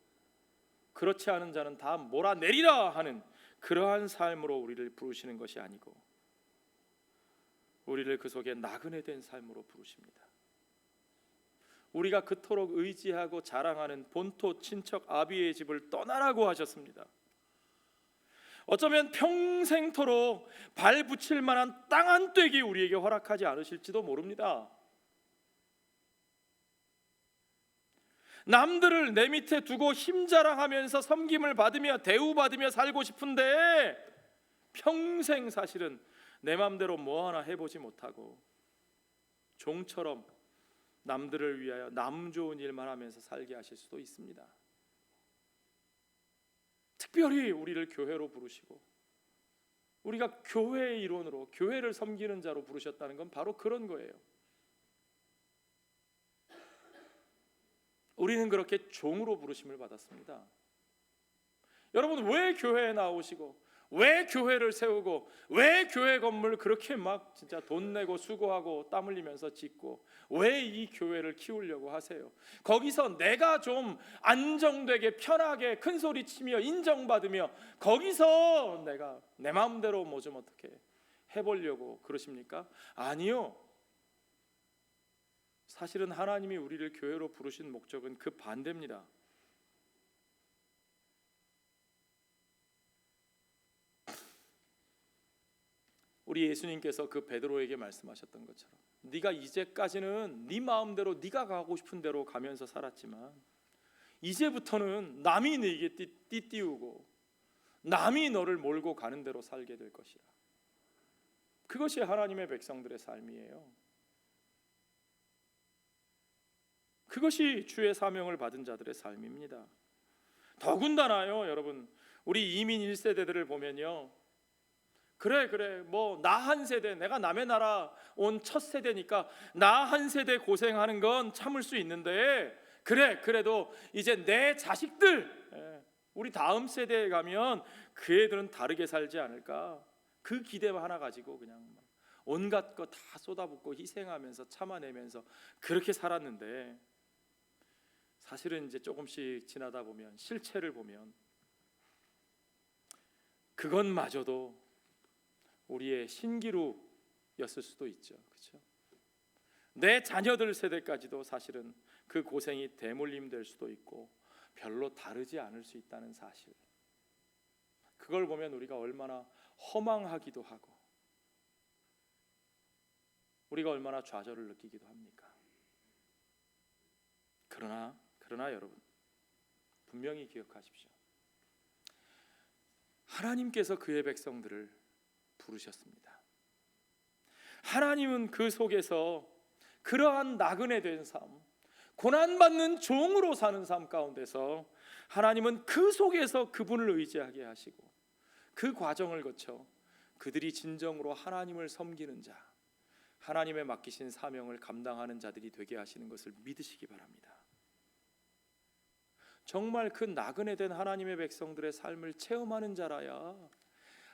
A: 그렇지 않은 자는 다 몰아내리라 하는 그러한 삶으로 우리를 부르시는 것이 아니고 우리를 그 속에 나그네 된 삶으로 부르십니다. 우리가 그토록 의지하고 자랑하는 본토 친척 아비의 집을 떠나라고 하셨습니다. 어쩌면 평생토록 발 붙일 만한 땅 한 떼기 우리에게 허락하지 않으실지도 모릅니다. 남들을 내 밑에 두고 힘자랑하면서 섬김을 받으며 대우받으며 살고 싶은데 평생 사실은 내 맘대로 뭐 하나 해보지 못하고 종처럼 남들을 위하여 남 좋은 일만 하면서 살게 하실 수도 있습니다. 특별히 우리를 교회로 부르시고 우리가 교회의 일원으로 교회를 섬기는 자로 부르셨다는 건 바로 그런 거예요. 우리는 그렇게 종으로 부르심을 받았습니다. 여러분, 왜 교회에 나오시고 왜 교회를 세우고 왜 교회 건물 그렇게 막 진짜 돈 내고 수고하고 땀 흘리면서 짓고 왜 이 교회를 키우려고 하세요? 거기서 내가 좀 안정되게 편하게 큰 소리 치며 인정받으며 거기서 내가 내 마음대로 뭐 좀 어떻게 해보려고 그러십니까? 아니요. 사실은 하나님이 우리를 교회로 부르신 목적은 그 반대입니다. 우리 예수님께서 그 베드로에게 말씀하셨던 것처럼 네가 이제까지는 네 마음대로 네가 가고 싶은 대로 가면서 살았지만 이제부터는 남이 네게 띠띠우고 남이 너를 몰고 가는 대로 살게 될 것이라. 그것이 하나님의 백성들의 삶이에요. 그것이 주의 사명을 받은 자들의 삶입니다. 더군다나요, 여러분, 우리 이민 1세대들을 보면요, 그래 뭐 나 한 세대, 내가 남의 나라 온 첫 세대니까 나 한 세대 고생하는 건 참을 수 있는데 그래도 이제 내 자식들, 우리 다음 세대에 가면 그 애들은 다르게 살지 않을까, 그 기대 하나 가지고 그냥 온갖 거 다 쏟아붓고 희생하면서 참아내면서 그렇게 살았는데, 사실은 이제 조금씩 지나다 보면, 실체를 보면 그것마저도 우리의 신기루였을 수도 있죠. 그렇죠? 내 자녀들 세대까지도 사실은 그 고생이 대물림 될 수도 있고 별로 다르지 않을 수 있다는 사실, 그걸 보면 우리가 얼마나 허망하기도 하고 우리가 얼마나 좌절을 느끼기도 합니까? 그러나 여러분, 분명히 기억하십시오. 하나님께서 그의 백성들을 부르셨습니다. 하나님은 그 속에서 그러한 나그네 된 삶, 고난받는 종으로 사는 삶 가운데서 하나님은 그 속에서 그분을 의지하게 하시고 그 과정을 거쳐 그들이 진정으로 하나님을 섬기는 자, 하나님의 맡기신 사명을 감당하는 자들이 되게 하시는 것을 믿으시기 바랍니다. 정말 그 나그네 된 하나님의 백성들의 삶을 체험하는 자라야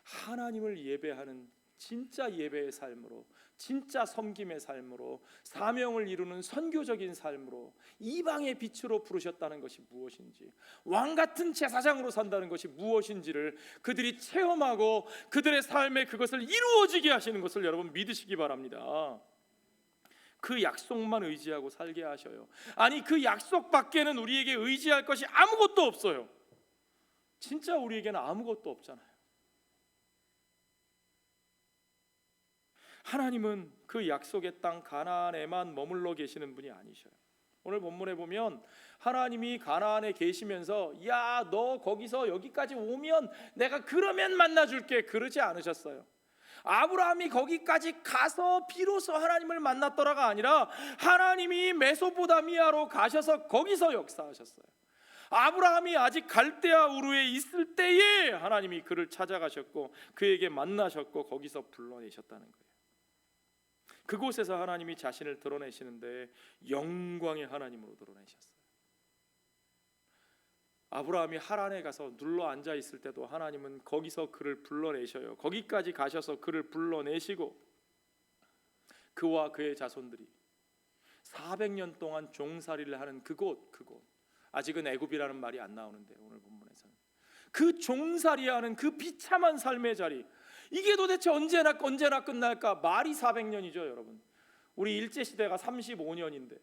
A: 하나님을 예배하는 진짜 예배의 삶으로, 진짜 섬김의 삶으로, 사명을 이루는 선교적인 삶으로, 이방의 빛으로 부르셨다는 것이 무엇인지, 왕같은 제사장으로 산다는 것이 무엇인지를 그들이 체험하고 그들의 삶에 그것을 이루어지게 하시는 것을 여러분 믿으시기 바랍니다. 그 약속만 의지하고 살게 하셔요. 아니, 그 약속 밖에는 우리에게 의지할 것이 아무것도 없어요. 진짜 우리에게는 아무것도 없잖아요. 하나님은 그 약속의 땅 가나안에만 머물러 계시는 분이 아니셔요. 오늘 본문에 보면 하나님이 가나안에 계시면서 야, 너 거기서 여기까지 오면 내가 그러면 만나줄게, 그러지 않으셨어요. 아브라함이 거기까지 가서 비로소 하나님을 만났더라가 아니라 하나님이 메소포타미아로 가셔서 거기서 역사하셨어요. 아브라함이 아직 갈대아 우르에 있을 때에 하나님이 그를 찾아가셨고 그에게 만나셨고 거기서 불러내셨다는 거예요. 그곳에서 하나님이 자신을 드러내시는데 영광의 하나님으로 드러내셨어요. 아브라함이 하란에 가서 눌러 앉아 있을 때도 하나님은 거기서 그를 불러내셔요. 거기까지 가셔서 그를 불러내시고 그와 그의 자손들이 400년 동안 종살이를 하는 그곳, 아직은 애굽이라는 말이 안 나오는데 오늘 본문에서는 그 종살이하는 그 비참한 삶의 자리, 이게 도대체 언제나 끝날까? 말이 400년이죠 여러분. 우리 일제시대가 35년인데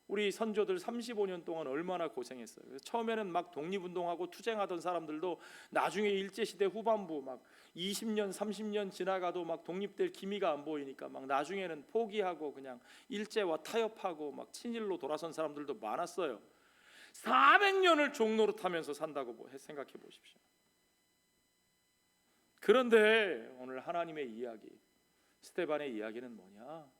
A: 우리 선조들 35년 동안 얼마나 고생했어요. 그래서 처음에는 막 독립운동하고 투쟁하던 사람들도 나중에 일제시대 후반부 막 20년 30년 지나가도 막 독립될 기미가 안 보이니까 막 나중에는 포기하고 그냥 일제와 타협하고 막 친일로 돌아선 사람들도 많았어요. 400년을 종노릇하면서 산다고 생각해 보십시오. 그런데 오늘 하나님의 이야기, 스데반의 이야기는 뭐냐?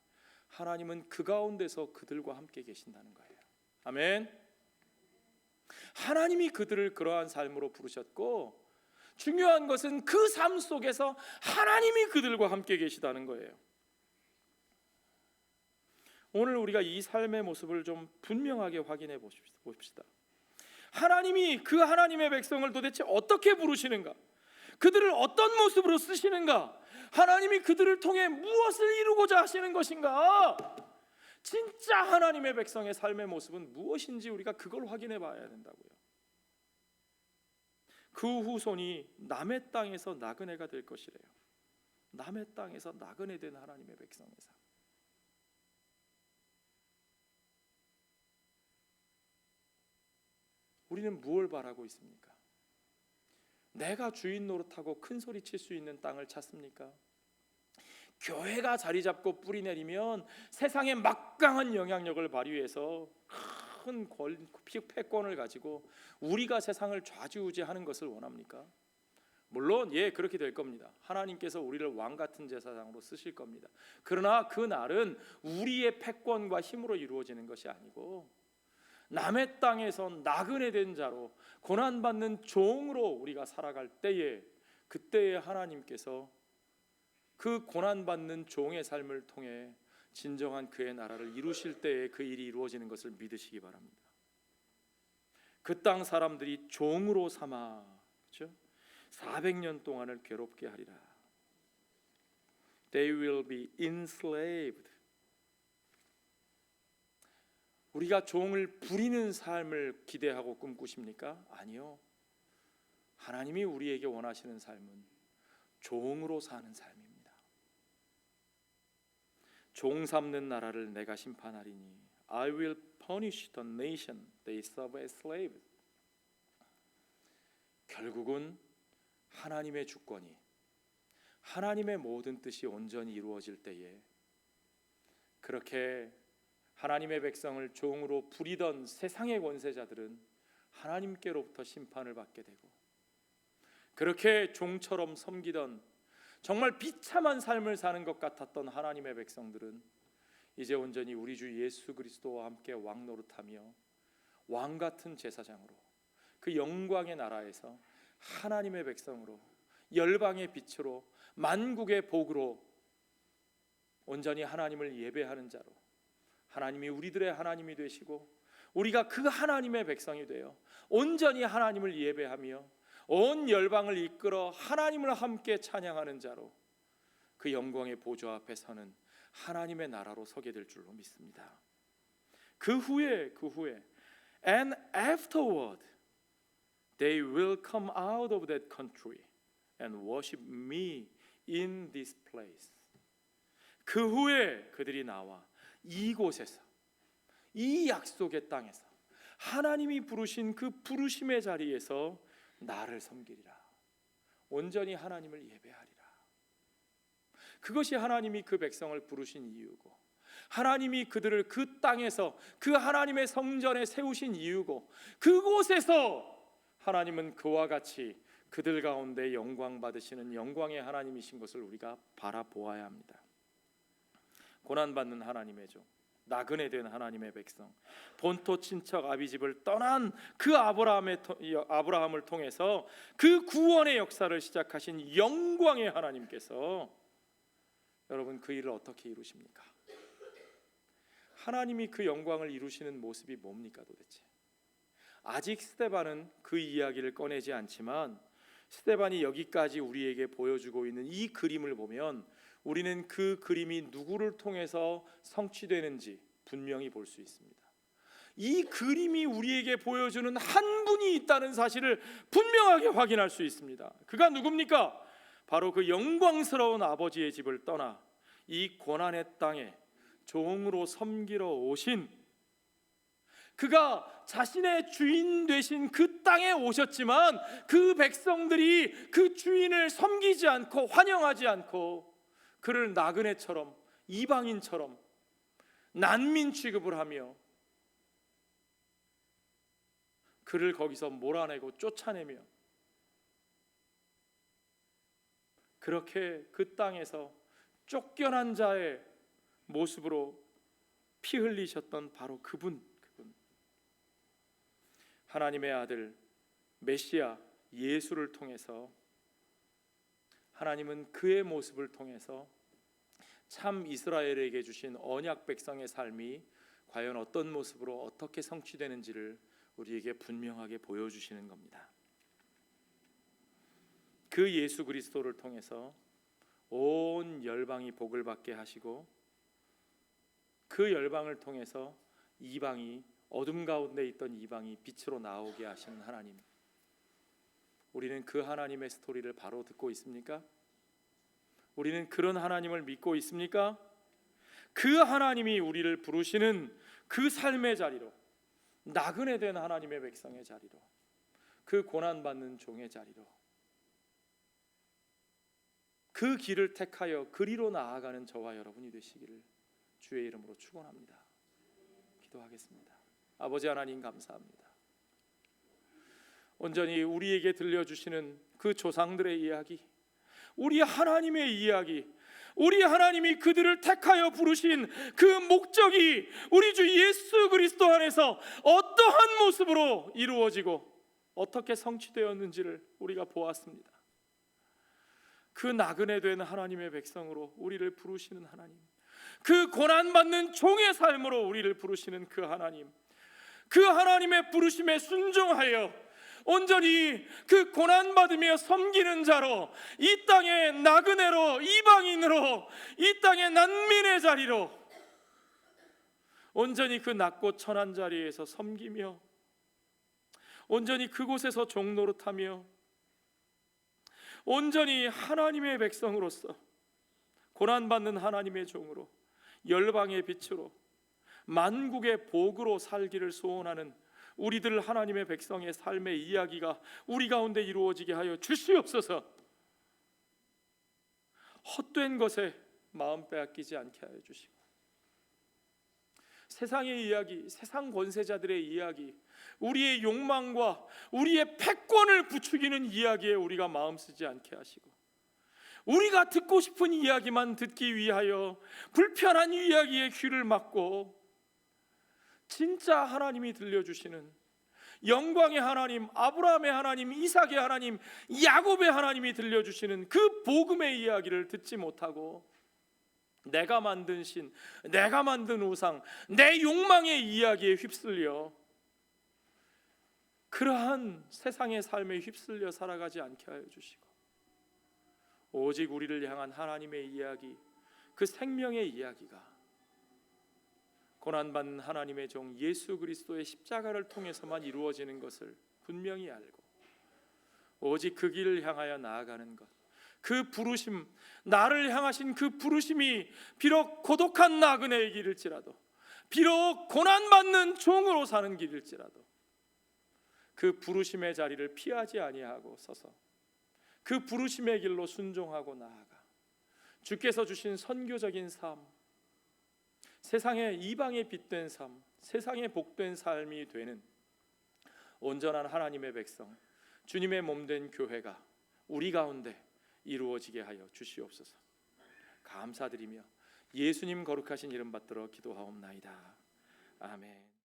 A: 하나님은 그 가운데서 그들과 함께 계신다는 거예요. 아멘. 하나님이 그들을 그러한 삶으로 부르셨고 중요한 것은 그 삶 속에서 하나님이 그들과 함께 계시다는 거예요. 오늘 우리가 이 삶의 모습을 좀 분명하게 확인해 봅시다. 하나님이 그 하나님의 백성을 도대체 어떻게 부르시는가? 그들을 어떤 모습으로 쓰시는가? 하나님이 그들을 통해 무엇을 이루고자 하시는 것인가? 진짜 하나님의 백성의 삶의 모습은 무엇인지 우리가 그걸 확인해 봐야 된다고요. 그 후손이 남의 땅에서 나그네가 될 것이래요. 남의 땅에서 나그네 된 하나님의 백성의 삶. 우리는 무엇을 바라고 있습니까? 내가 주인 노릇하고 큰 소리 칠 수 있는 땅을 찾습니까? 교회가 자리 잡고 뿌리 내리면 세상에 막강한 영향력을 발휘해서 큰 패권을 가지고 우리가 세상을 좌지우지하는 것을 원합니까? 물론 그렇게 될 겁니다. 하나님께서 우리를 왕 같은 제사장으로 쓰실 겁니다. 그러나 그 날은 우리의 패권과 힘으로 이루어지는 것이 아니고 남의 땅에서 나그네 된 자로 고난받는 종으로 우리가 살아갈 때에, 그때에 하나님께서 그 고난받는 종의 삶을 통해 진정한 그의 나라를 이루실 때에 그 일이 이루어지는 것을 믿으시기 바랍니다. 그 땅 사람들이 종으로 삼아, 그렇죠? 400년 동안을 괴롭게 하리라. They will be enslaved. 우리가 종을 부리는 삶을 기대하고 꿈꾸십니까? 아니요. 하나님이 우리에게 원하시는 삶은 종으로 사는 삶입니다. 종 삼는 나라를 내가 심판하리니 I will punish the nation they serve as slaves. 결국은 하나님의 주권이, 하나님의 모든 뜻이 온전히 이루어질 때에 그렇게 하나님의 백성을 종으로 부리던 세상의 권세자들은 하나님께로부터 심판을 받게 되고, 그렇게 종처럼 섬기던 정말 비참한 삶을 사는 것 같았던 하나님의 백성들은 이제 온전히 우리 주 예수 그리스도와 함께 왕노릇하며 왕 같은 제사장으로 그 영광의 나라에서 하나님의 백성으로, 열방의 빛으로, 만국의 복으로 온전히 하나님을 예배하는 자로, 하나님이 우리들의 하나님이 되시고 우리가 그 하나님의 백성이 되어 온전히 하나님을 예배하며 온 열방을 이끌어 하나님을 함께 찬양하는 자로 그 영광의 보좌 앞에 서는 하나님의 나라로 서게 될 줄로 믿습니다. 그 후에 and afterward they will come out of that country and worship me in this place. 그 후에 그들이 나와 이곳에서, 이 약속의 땅에서 하나님이 부르신 그 부르심의 자리에서 나를 섬기리라. 온전히 하나님을 예배하리라. 그것이 하나님이 그 백성을 부르신 이유고, 하나님이 그들을 그 땅에서 그 하나님의 성전에 세우신 이유고, 그곳에서 하나님은 그와 같이 그들 가운데 영광 받으시는 영광의 하나님이신 것을 우리가 바라보아야 합니다. 고난받는 하나님의 종, 나그네 된 하나님의 백성, 본토 친척 아비집을 떠난 그 아브라함을 통해서 그 구원의 역사를 시작하신 영광의 하나님께서 여러분 그 일을 어떻게 이루십니까? 하나님이 그 영광을 이루시는 모습이 뭡니까 도대체? 아직 스데반은 그 이야기를 꺼내지 않지만 스데반이 여기까지 우리에게 보여주고 있는 이 그림을 보면 우리는 그 그림이 누구를 통해서 성취되는지 분명히 볼 수 있습니다. 이 그림이 우리에게 보여주는 한 분이 있다는 사실을 분명하게 확인할 수 있습니다. 그가 누굽니까? 바로 그 영광스러운 아버지의 집을 떠나 이 고난의 땅에 종으로 섬기러 오신, 그가 자신의 주인 되신 그 땅에 오셨지만 그 백성들이 그 주인을 섬기지 않고 환영하지 않고 그를 나그네처럼, 이방인처럼 난민 취급을 하며 그를 거기서 몰아내고 쫓아내며 그렇게 그 땅에서 쫓겨난 자의 모습으로 피 흘리셨던 바로 그분, 하나님의 아들 메시아 예수를 통해서 하나님은 그의 모습을 통해서 참 이스라엘에게 주신 언약 백성의 삶이 과연 어떤 모습으로 어떻게 성취되는지를 우리에게 분명하게 보여주시는 겁니다. 그 예수 그리스도를 통해서 온 열방이 복을 받게 하시고 그 열방을 통해서 이방이, 어둠 가운데 있던 이방이 빛으로 나오게 하시는 하나님, 우리는 그 하나님의 스토리를 바로 듣고 있습니까? 우리는 그런 하나님을 믿고 있습니까? 그 하나님이 우리를 부르시는 그 삶의 자리로, 나그네 된 하나님의 백성의 자리로, 그 고난받는 종의 자리로, 그 길을 택하여 그리로 나아가는 저와 여러분이 되시기를 주의 이름으로 축원합니다. 기도하겠습니다. 아버지 하나님 감사합니다. 온전히 우리에게 들려주시는 그 조상들의 이야기, 우리 하나님의 이야기, 우리 하나님이 그들을 택하여 부르신 그 목적이 우리 주 예수 그리스도 안에서 어떠한 모습으로 이루어지고 어떻게 성취되었는지를 우리가 보았습니다. 그 나그네 된 하나님의 백성으로 우리를 부르시는 하나님, 그 고난받는 종의 삶으로 우리를 부르시는 그 하나님, 그 하나님의 부르심에 순종하여 온전히 그 고난받으며 섬기는 자로, 이 땅의 나그네로, 이방인으로, 이 땅의 난민의 자리로 온전히 그 낮고 천한 자리에서 섬기며, 온전히 그곳에서 종노릇하며, 온전히 하나님의 백성으로서 고난받는 하나님의 종으로, 열방의 빛으로, 만국의 복으로 살기를 소원하는 우리들 하나님의 백성의 삶의 이야기가 우리 가운데 이루어지게 하여 주시옵소서. 헛된 것에 마음 빼앗기지 않게 하여 주시고, 세상의 이야기, 세상 권세자들의 이야기, 우리의 욕망과 우리의 패권을 부추기는 이야기에 우리가 마음 쓰지 않게 하시고, 우리가 듣고 싶은 이야기만 듣기 위하여 불편한 이야기에 귀를 막고, 진짜 하나님이 들려주시는 영광의 하나님, 아브라함의 하나님, 이삭의 하나님, 야곱의 하나님이 들려주시는 그 복음의 이야기를 듣지 못하고, 내가 만든 신, 내가 만든 우상, 내 욕망의 이야기에 휩쓸려 그러한 세상의 삶에 휩쓸려 살아가지 않게 하여 주시고, 오직 우리를 향한 하나님의 이야기, 그 생명의 이야기가 고난받는 하나님의 종 예수 그리스도의 십자가를 통해서만 이루어지는 것을 분명히 알고, 오직 그 길을 향하여 나아가는 것, 그 부르심, 나를 향하신 그 부르심이 비록 고독한 나그네의 길일지라도, 비록 고난받는 종으로 사는 길일지라도 그 부르심의 자리를 피하지 아니하고 서서 그 부르심의 길로 순종하고 나아가 주께서 주신 선교적인 삶, 세상의 이방의 빛된 삶, 세상의 복된 삶이 되는 온전한 하나님의 백성, 주님의 몸된 교회가 우리 가운데 이루어지게 하여 주시옵소서. 감사드리며 예수님 거룩하신 이름 받들어 기도하옵나이다. 아멘.